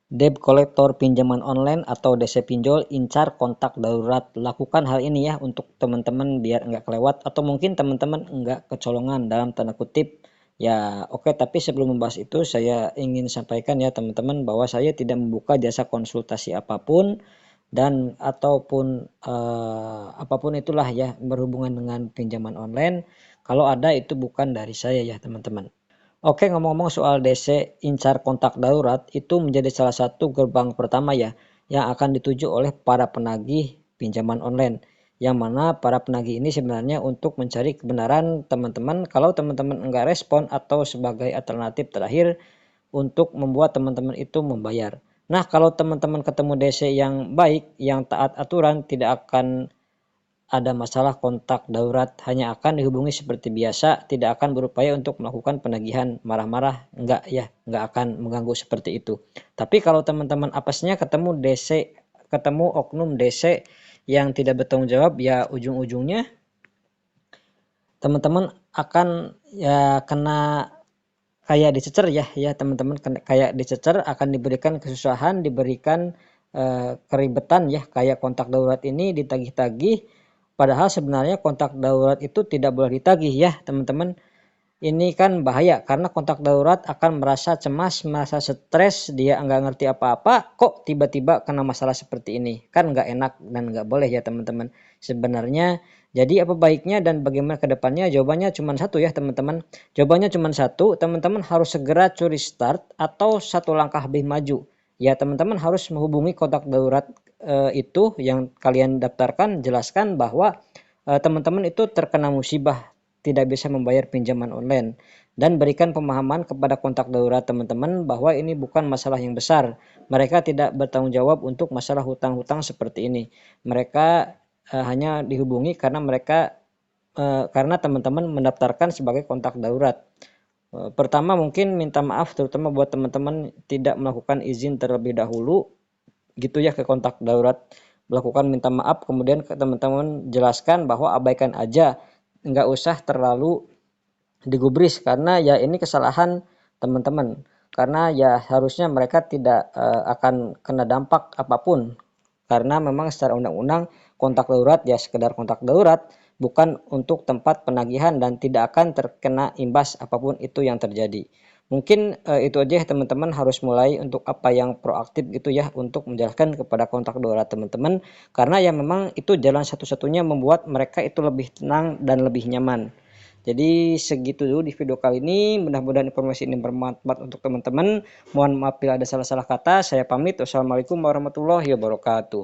Debt collector pinjaman online atau DC pinjol, incar kontak darurat. Lakukan hal ini ya untuk teman-teman biar nggak kelewat atau mungkin teman-teman nggak kecolongan dalam tanda kutip. Ya oke, tapi sebelum membahas itu saya ingin sampaikan ya teman-teman bahwa saya tidak membuka jasa konsultasi apapun dan ataupun apapun itulah ya berhubungan dengan pinjaman online. Kalau ada itu bukan dari saya ya teman-teman. Oke, ngomong-ngomong soal DC incar kontak darurat, itu menjadi salah satu gerbang pertama ya yang akan dituju oleh para penagih pinjaman online. Yang mana para penagih ini sebenarnya untuk mencari kebenaran teman-teman kalau teman-teman enggak respon atau sebagai alternatif terakhir untuk membuat teman-teman itu membayar. Nah, kalau teman-teman ketemu DC yang baik, yang taat aturan, tidak akan ada masalah kontak darurat, hanya akan dihubungi seperti biasa, tidak akan berupaya untuk melakukan penagihan marah-marah, enggak ya, enggak akan mengganggu seperti itu. Tapi kalau teman-teman apesnya ketemu DC, ketemu oknum DC yang tidak bertanggung jawab, ya ujung-ujungnya teman-teman akan ya kena kayak dicecer ya teman-teman, kayak dicecer, akan diberikan kesusahan, diberikan keribetan ya, kayak kontak darurat ini ditagih-tagih. Padahal sebenarnya kontak darurat itu tidak boleh ditagih ya teman-teman. Ini kan bahaya karena kontak darurat akan merasa cemas, merasa stres, dia nggak ngerti apa-apa, kok tiba-tiba kena masalah seperti ini. Kan nggak enak dan nggak boleh ya teman-teman. Sebenarnya jadi apa baiknya dan bagaimana ke depannya? Jawabannya cuma satu ya teman-teman. Jawabannya cuma satu, teman-teman harus segera curi start atau satu langkah lebih maju. Ya teman-teman harus menghubungi kontak darurat itu yang kalian daftarkan, jelaskan bahwa teman-teman itu terkena musibah tidak bisa membayar pinjaman online, dan berikan pemahaman kepada kontak darurat teman-teman bahwa ini bukan masalah yang besar. Mereka tidak bertanggung jawab untuk masalah hutang-hutang seperti ini. Mereka hanya dihubungi karena karena teman-teman mendaftarkan sebagai kontak darurat. Pertama mungkin minta maaf terutama buat teman-teman tidak melakukan izin terlebih dahulu gitu ya ke kontak darurat, melakukan minta maaf, kemudian ke teman-teman jelaskan bahwa abaikan aja, nggak usah terlalu digubris karena ya ini kesalahan teman-teman, karena ya harusnya mereka tidak akan kena dampak apapun karena memang secara undang-undang kontak darurat ya sekedar kontak darurat, bukan untuk tempat penagihan dan tidak akan terkena imbas apapun itu yang terjadi. Mungkin itu aja ya teman-teman, harus mulai untuk apa yang proaktif gitu ya untuk menjelaskan kepada kontak darurat teman-teman, karena ya memang itu jalan satu-satunya membuat mereka itu lebih tenang dan lebih nyaman. Jadi segitu dulu di video kali ini, mudah-mudahan informasi ini bermanfaat untuk teman-teman. Mohon maaf bila ada salah-salah kata, saya pamit. Wassalamualaikum warahmatullahi wabarakatuh.